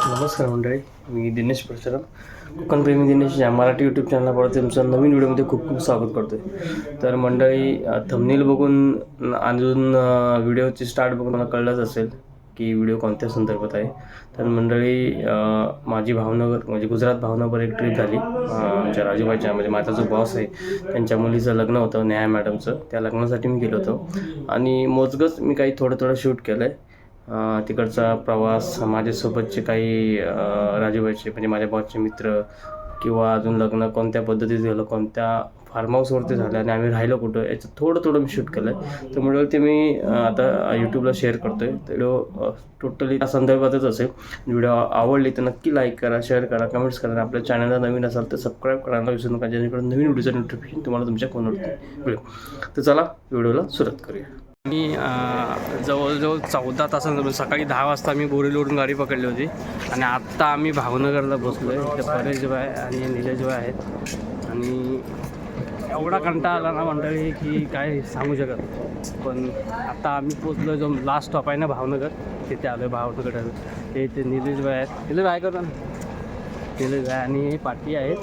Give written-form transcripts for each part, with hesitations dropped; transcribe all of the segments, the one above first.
नमस्कार मंडळी, मी दिनेश परशुराम, कोकणप्रेमी दिनेश या मराठी यूट्यूब चॅनलवर तुमचं नवीन व्हिडिओमध्ये खूप खूप स्वागत करतो आहे. तर मंडळी, थंबनेल बघून अजून व्हिडिओची स्टार्ट बघून मला कळलंच असेल की व्हिडिओ कोणत्या संदर्भात आहे. तर मंडळी, माझी भावनगर म्हणजे गुजरात भावनगर एक ट्रिप झाली. आमच्या राजूबाईच्या म्हणजे माझा जो बॉस आहे त्यांच्या मुलीचं लग्न होतं, न्याया मॅडमचं. त्या लग्नासाठी मी गेलो होतो आणि मोजगंच मी काही थोडं शूट केलं आहे. तिकडचा प्रवास, माझ्यासोबतचे काही राजूबाईचे म्हणजे माझ्या बॉसचे मित्र, किंवा अजून लग्न कोणत्या पद्धतीत झालं, कोणत्या फार्म हाऊसवरती झालं आणि आम्ही राहिलो कुठं, याचं थोडं मी शूट केलं आहे. तर म्हणजे ते मी आता यूट्यूबला शेअर करतो आहे. व्हिडिओ टोटली त्या संदर्भातच असेल. व्हिडिओ आवडली तर नक्की लाईक करा, शेअर करा, कमेंट्स करा. आपल्या चॅनलला नवीन असाल तर सबस्क्राईब करायला विसरू नका, जेणेकरून नवीन व्हिडिओचं नोटिफिकेशन तुम्हाला तुमच्या फोनवरती मिळेल. तर चला व्हिडिओला सुरुवात करूया. मी जवळजवळ 14 तासांनंतर सकाळी 10 वाजता मी बोरीवलीवरून गाडी पकडली होती आणि आत्ता आम्ही भावनगरला बसलो आहे. इथे परेशभाई आणि निलेशभाई आहेत आणि एवढा कंटाळा आला ना मंडळी की काय सांगू शकत. पण आता आम्ही पोचलो, जो लास्ट स्टॉप आहे ना भावनगर, तिथे आलो आहे. भावनगर ते निलेशभाई आहेत. निलेशभाई करू ना, निलेशभाई आणि पाटी आहेत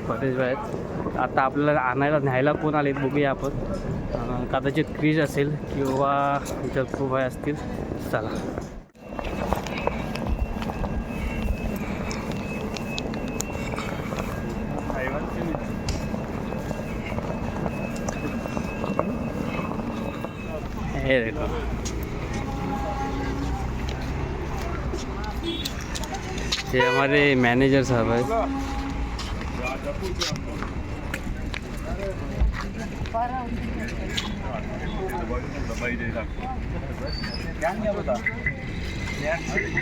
परेशभाई आहेत. आता आपल्याला आणायला न्यायला कोण आले बघूया आपण. कदाचित क्रिश असेल किंवा जगपूभाई असतील. चला हे देखो, ये हमारे मैनेजर साहब है.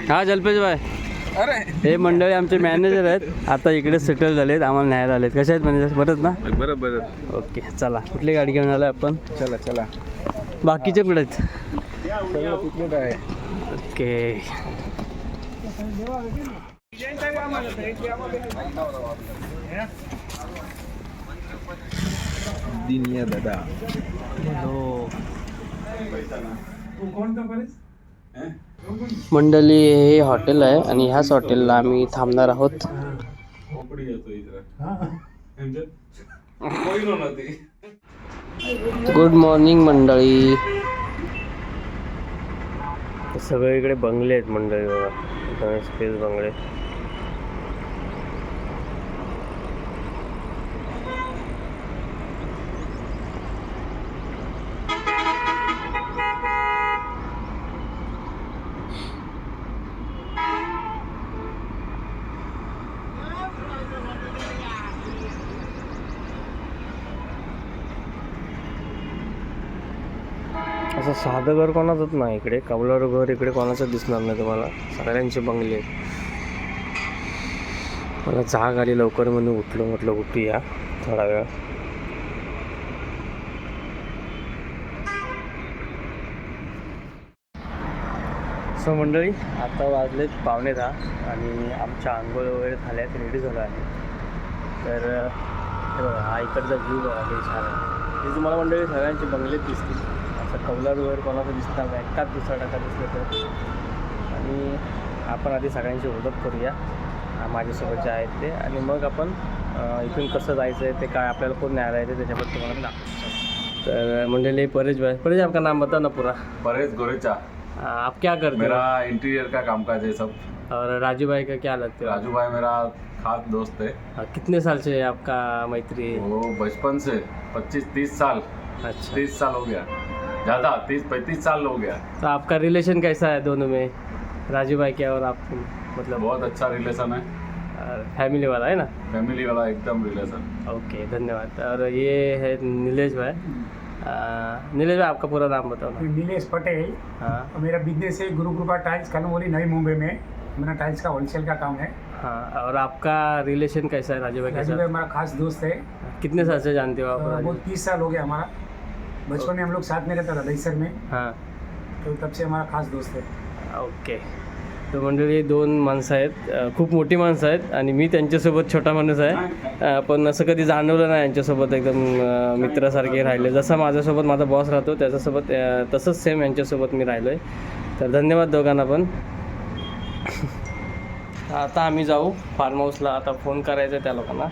हा जल्पेश भाई, अरे हे मंडळी आमचे मॅनेजर आहेत. आता इकडे सेटल झालेत, आम्हाला न्यायला आलेत. कशा आहेत मॅनेजर? बरंच ना? बरोबर. ओके, चला. कुठली गाडी घेऊन आलो आपण? चला. बाकीचे कुठे आहेत? आहे. ओके, दिनिया दादा. हॅलो मंडळी, हे हॉटेल आहे आणि ह्याच हॉटेलला आम्ही थांबणार आहोत. गुड मॉर्निंग मंडळी. सगळे इकडे बंगले आहेत मंडळी, बघा, स्पेस बंगले. असं साधं घर कोणाचंच नाही इकडे. कौलारू घर इकडे कोणाचं दिसणार नाही तुम्हाला. सगळ्यांचे बंगले आहेत. मला जाग आली लवकर म्हणून उठलो, म्हटलं उठूया थोडा वेळ. सो मंडळी, आता वाजलेत 9:15 आणि आमच्या आंघोळ वगैरे झाल्यात, रेडी झालं आहे. तर हे बघा, हा इकडचा व्ह्यू बघा, हे छान आहे. हे तुम्हाला मंडळी सगळ्यांचे बंगलेच दिसतील. असं कौलारू वगैरे कोणाचं दिसणार नाही, एकाच दुसरा टाका दिसलं तर. आणि आपण आधी सगळ्यांची ओळख करूया, माझ्यासोबत जे आहेत ते, आणि मग आपण इथून कसं जायचं आहे ते, काय आपल्याला कोण न्यायला येते त्याच्याबद्दल तुम्हाला दाखवतो. तर मंडळी, परेश आपका नाम बता ना पूरा. परेश गोरेचा. आप क्या करते हो? मेरा इंटीरियर का कामकाज है सब. और राजू भाई का क्या लगता है? राजू भाई मेरा खास दोस्त है. कितने साल से है आपका मैत्री? वो बचपन से 25-30 साल. अच्छा, 30 साल हो गया, ज़्यादा 30-35 साल हो गया. तो आपका रिलेशन कैसा है दोनों में, राजू भाई क्या और आप? मतलब बहुत अच्छा रिलेशन है. फैमिली वाला है ना? फैमिली वाला एकदम रिलेशन। ओके, धन्यवाद। और ये है नीलेश भाई। नीलेश भाई, आपका पूरा नाम बताओ ना। नीलेश पटेल। हाँ मेरा बिजनेस है गुरु कृपा टाइल्स कनमोली नई मुंबई में। मेरा टाइल्स का होलसेल का काम है। हाँ। और आपका रिलेशन कैसा है राजू भाई के राजू साथ? भाई हमारा खास दोस्त है। कितने साल से जानते हो आप राजू? वो 30 साल हो गया हमारा। बचपन में हम लोग साथ में रहता था दहीसर में, हां, तो तब से हमारा खास दोस्त है। ओके. तर मंडळी 2 माणसं आहेत, खूप मोठी माणसं आहेत आणि मी त्यांच्यासोबत छोटा माणूस आहे, पण असं कधी जाणवलं नाही यांच्यासोबत एकदम मित्रासारखे राहिले. जसा माझ्यासोबत माझा बॉस राहतो त्याच्यासोबत तसंच सेम यांच्यासोबत मी राहिलो आहे. तर धन्यवाद दोघांना पण. आता आम्ही जाऊ फार्म हाऊसला. आता फोन करायचा आहे त्या लोकांना.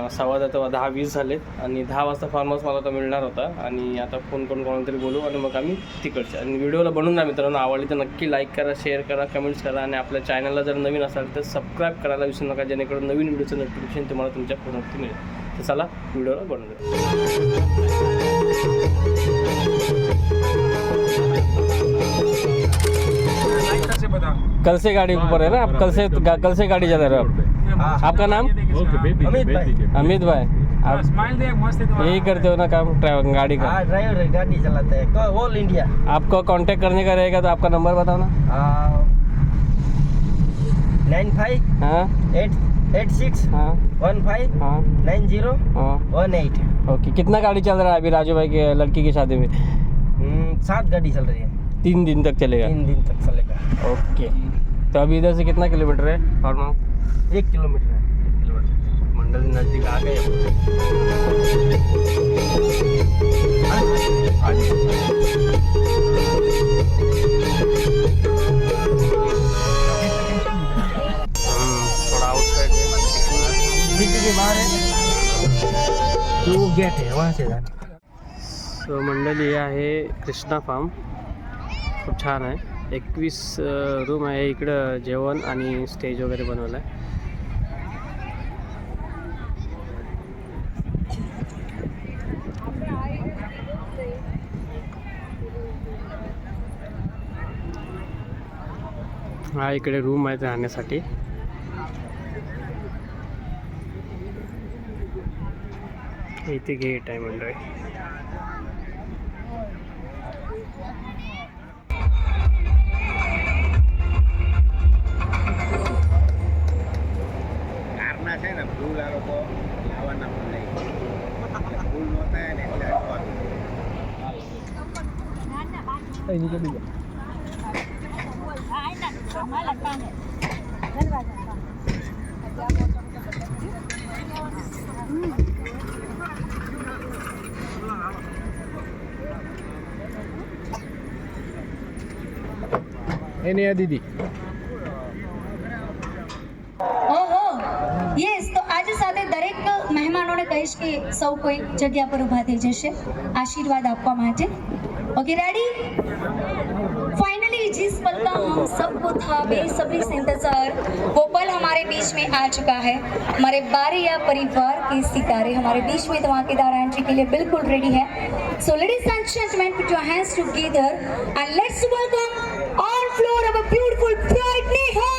10:15 झाले आणि 10 वाजता फार्म हाऊस मला तर मिळणार होता आणि आता फोन करून कोणाला तरी बोलू आणि मग आम्ही तिकडचे. आणि व्हिडिओला बनवून द्या मित्रांनो, आवडली तर नक्की लाईक करा, शेअर करा, कमेंट्स करा आणि आपल्या चॅनलला जर नवीन असाल तर सबस्क्राईब करायला विसरू नका, जेणेकरून नवीन व्हिडिओचं नोटिफिकेशन तुम्हाला तुमच्या फोनवरती मिळेल. तर चला व्हिडिओला बनवून कल से गाड़ी ऊपर है ना आप? कल से गाड़ी चला रहे हो आप? आपका नाम? अमित भाई. आप यही करते हो ना काम, गाड़ी का? ड्राइवर गाड़ी चलाते हैं ऑल इंडिया. आपको कांटेक्ट करने का रहेगा तो आपका नंबर बताओ ना. 95 हाँ 886 हाँ 15 हाँ 90 हाँ. 18. ओके. कितना गाड़ी चल रहा है अभी राजू भाई के लड़की की शादी में? 7 गाड़ी चल रही है. 3 दिन तक चलेगा? 3 दिन तक चलेगा. ओके. तो अभी इधर से कितना किलोमीटर है फार्म हाउस? 1 किलोमीटर है. मंडल नज़दीक आ गए. थोड़ा आउटसाइड सिटी के बाहर है तो वो गेट है, वहाँ से जाना. सो मंडळी आहे कृष्णा फार्म. खूप छान आहे. 21 रूम आहे इकडं. जेवण आणि स्टेज वगैरे बनवलं आहे. हा इकडे रूम आहेत राहण्यासाठी. इथे गेट आहे मंडळी. છે ને ફૂલ આ લોકો લાવવાના પણ નહીં. ફૂલ નહોતા ને એટલે એને દીદી યસ. તો આજે સાથે દરેક મહેમાનોને કહીશ કે સૌ કોઈ જગ્યા પર ઊભા થઈ જશે आशीर्वाद આપવા માટે. Okay ready? फाइनली जिस पल का हम सबको था बेसब्री से इंतजार, वो पल हमारे बीच में आ चुका है. हमारे बारिया परिवार के सितारे हमारे बीच में धमाकेदार एंट्री के लिए बिल्कुल रेडी है. So ladies end gentleman, put your hands together end let's welcome on floor of a beautiful bride Neha.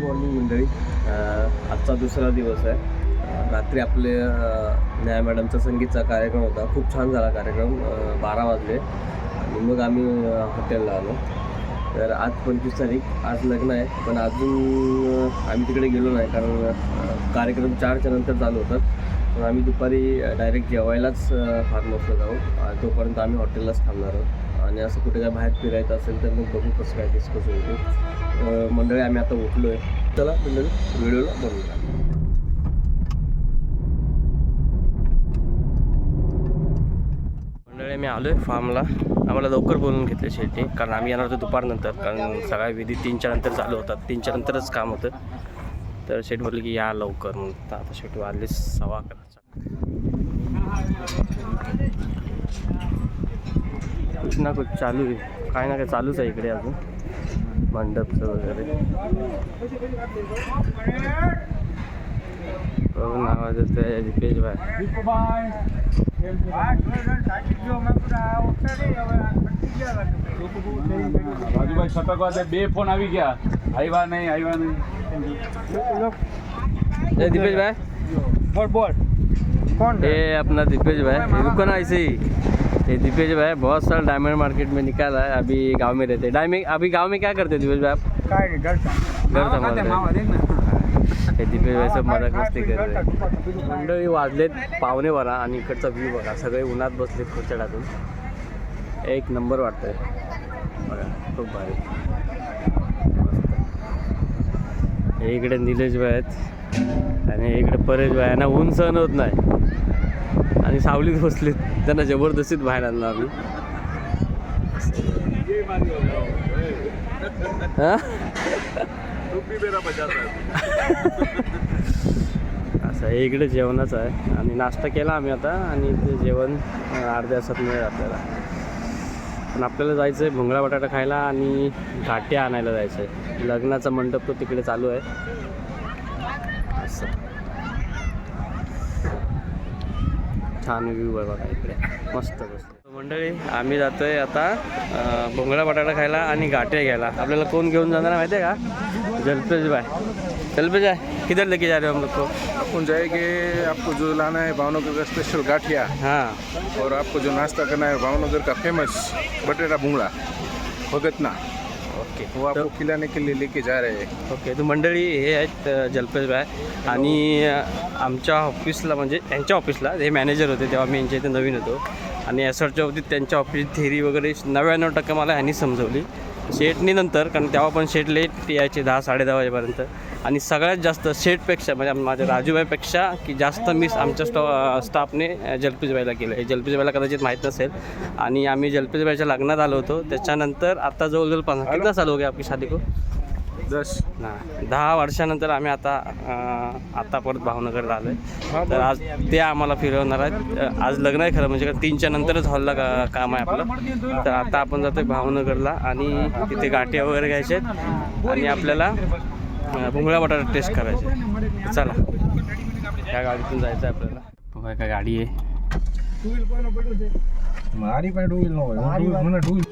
Morning मंडळी. आजचा दुसरा दिवस आहे. रात्री आपले न्याय मॅडमचा संगीतचा कार्यक्रम होता. खूप छान झाला कार्यक्रम. 12 वाजले आणि मग आम्ही हॉटेलला आलो. तर आज 25 तारीख, आज लग्न आहे, पण अजून आम्ही तिकडे गेलो नाही कारण कार्यक्रम 4च्या नंतर चालू होतात. पण आम्ही दुपारी डायरेक्ट जेवायलाच फार्म हाऊसला जाऊ. तोपर्यंत आम्ही हॉटेललाच थांबणार आहोत. आणि असं कुठे काय बाहेर फिरायचं असेल तर मग बघू कसं काय डिस्कस होते. मंडळी आम्ही आता उठलो आहे. चला मंडळी व्हिडिओला बनवूया. मंडळी आम्ही आलो आहे फार्मला. आम्हाला लवकर बोलून घेतलं शेटने, कारण आम्ही येणार होतो दुपारनंतर, कारण सगळ्या विधी 3च्या नंतर चालू होतात. 3च्या नंतरच काम होतं. तर शेट बोलले की या लवकर म्हणून. तर आता शेट वाजले 11:15. कुछ ना कुछ चालू आहे, काय ना काय चालूच आहे इकडे अजून मंडपचं वगैरे. बघून आवाज येतोय दीपेश भाई. રાજુભાઈ છટક વાગે 2 ફોન આવી ગયા. આવ્યા નહીં. दीपेश भाई बोल कौन ये अपना दीपेश भाई. रुको ना ऐसे ही. ये दीपेश भाई बहुत सारा डायमंड मार्केट में निकाला है. अभी गांव में रहते हैं. अभी गांव में क्या करते हैं दीपेश भाई आप? काय घर संभालते हैं. हे दीपेश भाई सब मजाक मस्ती कर रहे हैं. मंडळी वाजलेत 11:15 आणि इकडचा व्ह्यू बघा. सगळे उन्हात बसलेत खुर्च्या टाकून. एक नंबर वाटतंय बघा, खूप भारी. हे इकडे निलेश भाई आहेत आणि इकडे परेश भाई. यांना ऊन सहन होत नाही आणि सावलीत बसलेत. त्यांना जबरदस्तीत बाहेर आणलं आम्ही. असं हे इकडे जेवणाचं आहे आणि नाश्ता केला आम्ही आता. आणि ते जेवण अर्ध्या तासात मिळेल आपल्याला. पण आपल्याला जायचं आहे भुंगळा बटाटा खायला आणि घाट्या आणायला जायचं आहे. लग्नाचा मंडप तो तिकडे चालू आहे. असं छान व्ह्यू आहे बघा इकडे, मस्त मस्त. मंडळी आम्ही जातो आहे आता भुंगळा बटाटा खायला आणि घाट्या घ्यायला. आपल्याला कोण घेऊन जाणार माहिती आहे का? जलपेश भाई. जलपेश भाई किधर लेके जा रहे हो हम लोग को? अपन जाएंगे, आपको जो लाना है भावनगर का स्पेशल गाठिया, हाँ, और आपको जो नाश्ता करना है भावनगर का फेमस बटेरा भुंगड़ा भगतना, ओके. वो आपको खिलाने के लिए लेके जा रहे हैं. ओके. तर मंडळी हे आहेत जलपेश भाई. आणि आमच्या ऑफिसला म्हणजे त्यांच्या ऑफिसला हे मॅनेजर होते तेव्हा मी यांच्या इथे नवीन होतो. आणि एसआरच्या बाबतीत त्यांच्या ऑफिस थेरी वगैरे 99% मला ह्यांनी समजवली. शेटनी नंतर, कारण तेव्हा पण शेट लेट यायचे 10-10:30 वाजेपर्यंत. आणि सगळ्यात जास्त शेटपेक्षा म्हणजे माझ्या राजूबाईपेक्षा की जास्त मिस आमच्या स्टाफने जलपेशबाईला केलं आहे. जलपेशबाईला कदाचित माहीत नसेल. आणि आम्ही जलपेशबाईच्या लग्नात आलो होतो. त्याच्यानंतर आता जवळजवळ 15 कितना साल हो गया आपकी शादी को? 10 वर्षानंतर आम्ही आता परत भावनगरला आलो आहे. तर आज ते आम्हाला फिरवणार आहेत. आज लग्न आहे खरं म्हणजे 3च्या नंतरच हॉलला काम आहे आपलं. तर आता आपण जातो आहे भावनगरला आणि तिथे गाठी वगैरे घ्यायचे आहेत आणि आपल्याला भुंगळा बटाटा टेस्ट करायचे. चला या गाडीतून जायचं आहे आपल्याला. बघा काय गाडी आहे. मारी पाय डुईल म्हणा डुईल.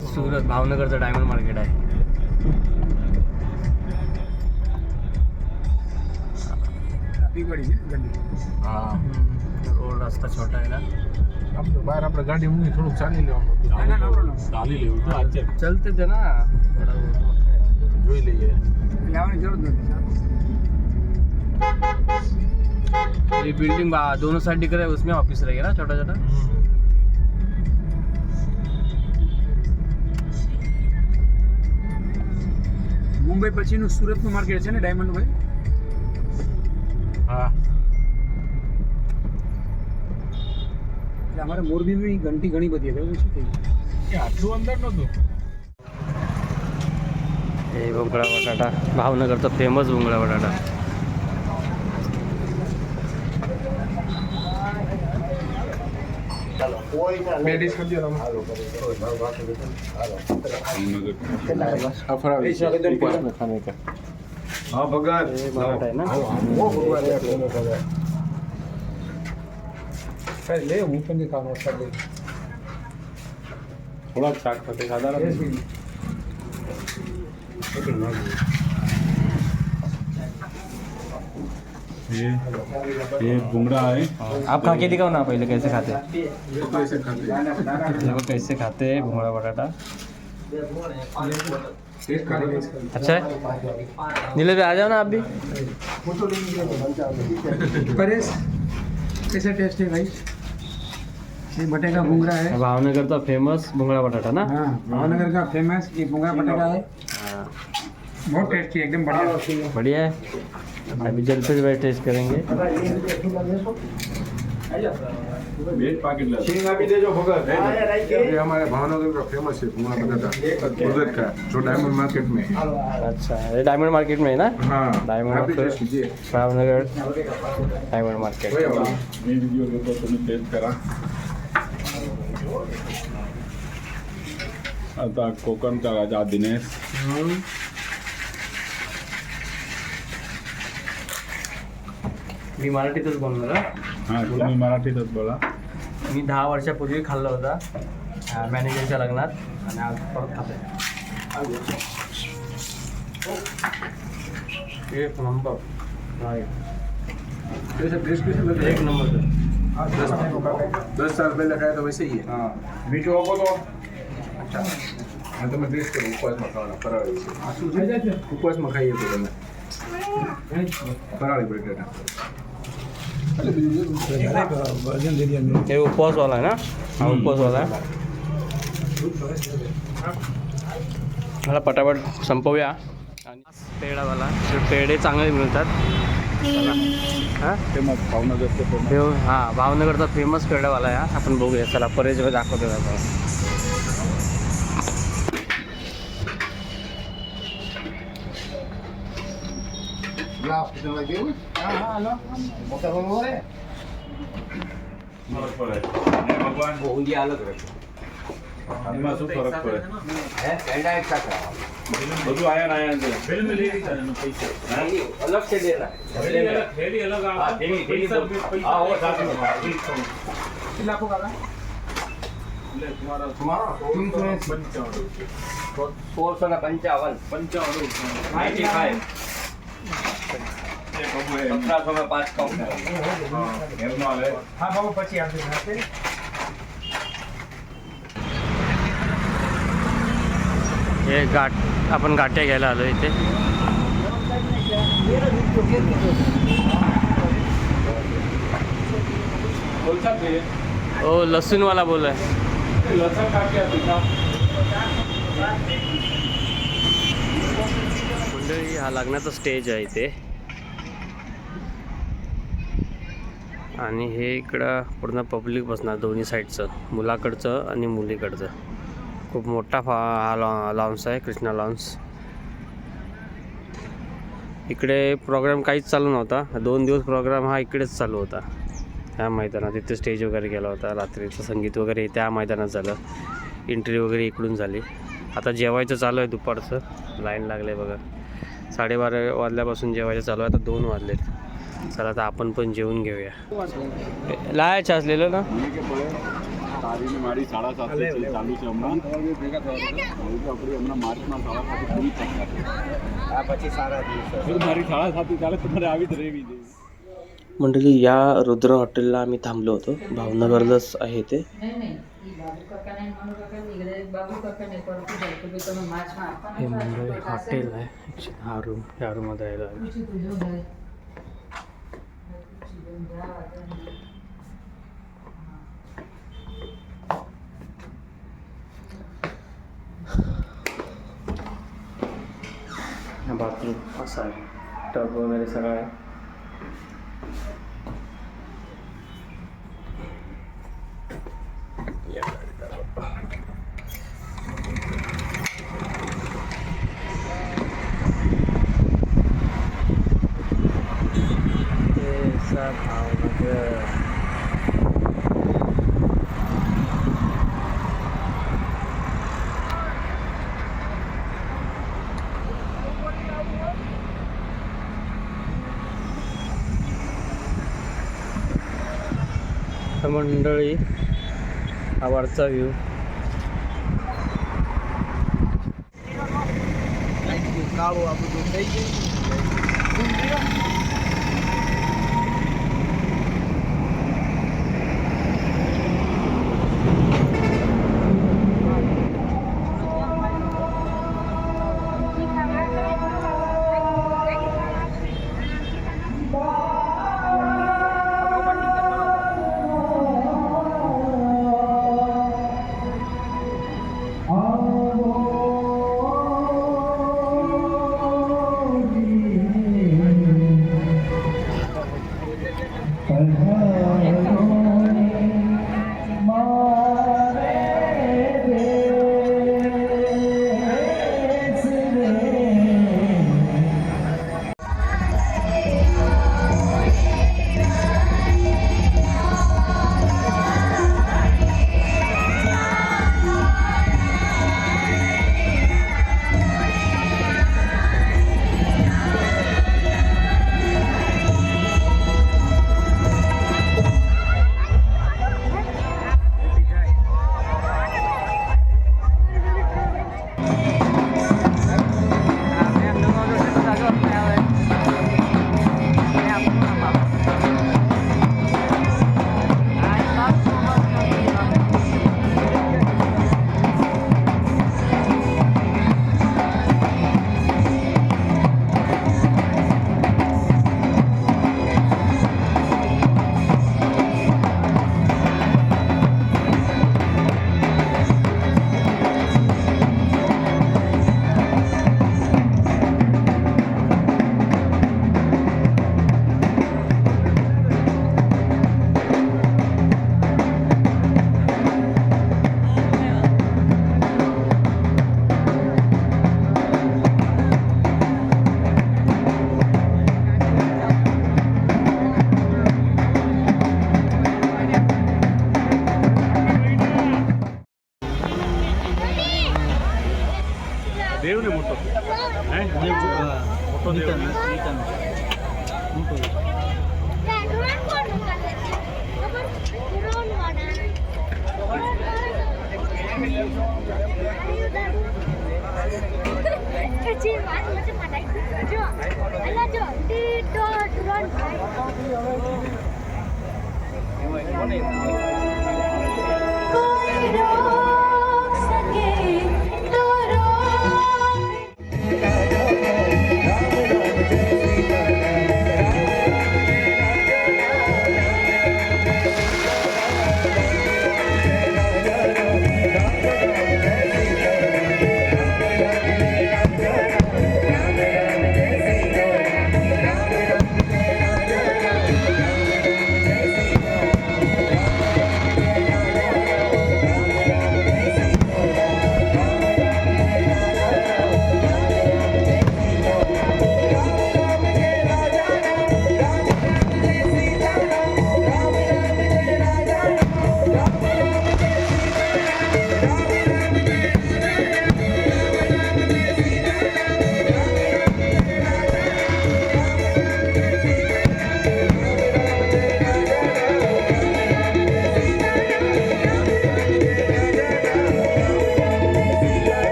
सुरत भावनगरचं डायमंड मार्केट आहे. रोड रस्ता छोटा आहे ना. बाहेर आपल्या गाडी म्हणून थोडं चालली चलते थे ना જોઈ લઈએ. लावण्याची जरूरत नाही. ये बिल्डिंग दोनों साइड दिख रहा है, उसमें ऑफिस रहेगा ना छोटा छोटा. મુંબઈ પછીનું સુરતનું માર્કેટ છે ને ડાયમંડ ભાઈ. હા, એટલે અમારે મોરબીની ઘંટી ઘણી બધી છે. શું થયું આટલું અંદર નહોતું. हे भुंगळा बटाटा, भावनगरचा फेमस भुंगळा बटाटा. ચાલો हाँ भगवान मराठा आहे ना. ले હું પણ દેખાવાનો છે थोड़ा चाट खाते साधारण ये भुंगड़ा है. आप खा के दिखाओ ना पहले कैसे खाते हैं. देखो कैसे खाते हैं भुंगड़ा बटाटा. अच्छा है. नीले पे आ जाओ ना आप भी. परेश कैसा टेस्ट है भाई ये बटेका भूंगरा है भावनगर का फेमस भुंगड़ा बटाटा ना. हाँ भावनगर का फेमस ये भूंगरा बटेका है बहुत टेस्टी एकदम बढ़िया बढ़िया है. अभी जल्द से टेस्ट करेंगे. वेट पैकेट ला. ये हमारे भावनगर का फेमस है भुंगड़ा बटाटा उधर का जो डायमंड मार्केट में है. अच्छा ये डायमंड मार्केट में है ना. हाँ डायमंड आप भी मार्केट. टेस्ट कीजिए. Bhavnagar diamond market. वही वाला. मी वीडियो घेतो तुम्ही टेस्ट करा. आता कोकणचा राजा दिनेश. मी मराठीतच बोलणार हा. हा तुम्ही मराठीतच बोला. मी 10 वर्षापूर्वी खाल्ला होता मॅनेजरच्या लग्नात आणि आज परत खाते. एक नंबर. कैसा टेस्ट कैसे लग रहा एक नंबर. है? 10 साल पहले खाया तो वैसे ही है. हाँ मीठो आपको तो अच्छा हाँ तो मैं टेस्ट करूँ उपवास में खाना फराળી છે. उपवास में खाइए तो તમે फराળી बटाटा. वजन दे दिया ये उपवास वाला है ना. हा उपवास वाला आहे. मला पटापट संपवूया. आणि पेढावाला पेढे चांगले मिळतात. हां फेमस भावनगरचे फेमस. हां भावनगरचा फेमस पेढावाला आहे हा. आपण बघूया चला परेश दाखवतो आता. ફરક પડે. એ ભગવાન એમાં શું ફરક પડે? બધું આયા ને આયા છે. ફિલ્મ લેવી છે એનો પૈસા. अलग से देना. थैली अलग आ. पैसा पैसा वो साथ में. कितना को काला तुम्हारा 1655. 55. ये बाबू है. 1700 में 5 कम. એમનો લે. हाँ बाबू પછી આપી દેશે हे गाठ आपण गाठ्या घ्यायला आलो इथे. बोलता थे. ओ लसूणवाला बोल आहे. लसन काट के दिखा. मंडळी हा लग्नाचा स्टेज आहे इथे. आणि हे इकडं पूर्ण पब्लिक बसणार दोन्ही साईडचं मुलाकडचं आणि मुलीकडचं. खूप मोठा हा लॉन्स आहे कृष्णा लॉन्स. इकडे प्रोग्राम काहीच चालू नव्हता. 2 दिवस प्रोग्राम हा इकडेच चालू होता ह्या मैदानात. इथे स्टेज वगैरे केला होता. रात्रीचं संगीत वगैरे त्या मैदानात झालं. एंट्री वगैरे इकडून झाली. आता जेवायचं चालू आहे दुपारचं. लाईन लागले बघा. 12:30 वाजल्यापासून जेवायचं चालू आहे. आता 2 वाजलेत. चला आता आपण पण जेवून घेऊया. लायाचं असलेलं ना. તારીની મારી 7:30 ચાલુ છે હમણાં. આપણી હમણાં માર્ચમાં 7:30 પૂરી થશે. આ પછી સારા દિવસો મારી 7:30 ચાલે તમારે આવી જ રહેવી જોઈએ. मंडळी या रुद्र हॉटेलला आम्ही थांबलो होतो. भावनगरलाच आहे ते. हे मंडळी हॉटेल आहे. हा रूम ह्या रूममध्ये आहे. बाथरूम असा आहे. टब वगैरे सगळं आहे. भावनगर तर मंडळी हा वरचा व्ह्यू. देव ने मोठो मोठो देव कोई रोक सके तो रोक.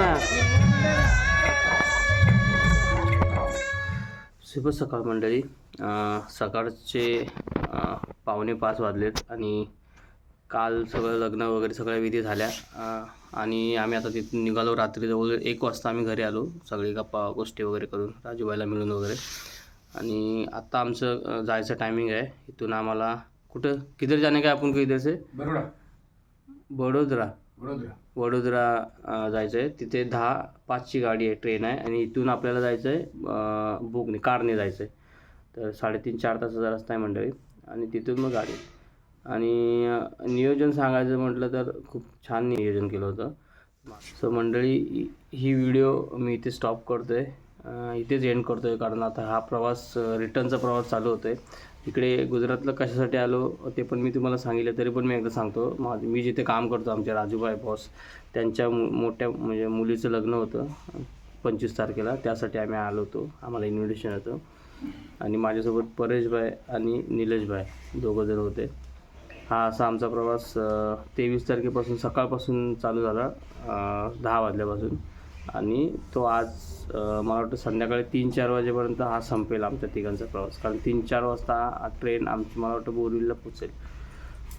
ना. शुभ सकाळ मंडळी. सकाळचे 4:45 वाजलेत आणि काल सगळं लग्न वगैरे सगळ्या विधी झाल्या आणि आम्ही आता तिथून निघालो. रात्री जवळ 1 वाजता आम्ही घरी आलो, सगळी गप्पा गोष्टी वगैरे करून राजूबाईला मिळून वगैरे. आणि आत्ता आमचं जायचं टायमिंग आहे. इथून आम्हाला कुठं किधर जाणे का आपण इधर से वडोदरा जायचं आहे. तिथे 10:05ची गाडी आहे, ट्रेन आहे आणि इथून आपल्याला जायचं आहे कारने जायचं आहे. तर 3.5-4 तासाचा रस्ता आहे मंडळी आणि तिथून मग गाडी. आणि नियोजन सांगायचं म्हटलं तर खूप छान नियोजन केलं होतं. सो मंडळी ही व्हिडिओ मी इथे स्टॉप करतो आहे, इथेच एंड करतो आहे, कारण आता हा प्रवास रिटर्नचा प्रवास चालू होतो आहे. इकडे गुजरातला कशासाठी आलो ते पण मी तुम्हाला सांगितलं, तरी पण मी एकदा सांगतो. मी जिथे काम करतो आमच्या राजूबाई बॉस, त्यांच्या मोठ्या म्हणजे मुलीचं लग्न होतं 25 तारखेला, त्यासाठी आम्ही आलो होतो. आम्हाला इन्व्हिटेशन होतं आणि माझ्यासोबत परेशभाई आणि निलेशभाई दोघंजण होते. हा असा आमचा प्रवास 23 तारखेपासून सकाळपासून चालू झाला 10 वाजल्यापासून आणि तो आज मला वाटतं संध्याकाळी 3-4 वाजेपर्यंत हा संपेल आमच्या तिघांचा प्रवास. कारण 3-4 वाजता ट्रेन आमची मला वाटतं बोरिवलीला पोचेल.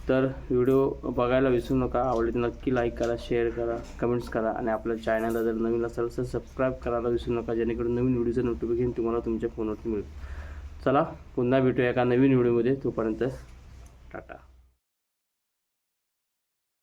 तर व्हिडिओ बघायला विसरू नका. आवडले तर नक्की लाईक करा, शेअर करा, कमेंट्स करा आणि आपल्या चॅनलला जर नवीन असेल तर सबस्क्राईब करायला विसरू नका, जेणेकरून नवीन व्हिडिओचं नोटिफिकेशन तुम्हाला तुमच्या फोनवरती मिळेल. चला पुन्हा भेटूया एका नवीन व्हिडिओमध्ये. तोपर्यंत टाटा.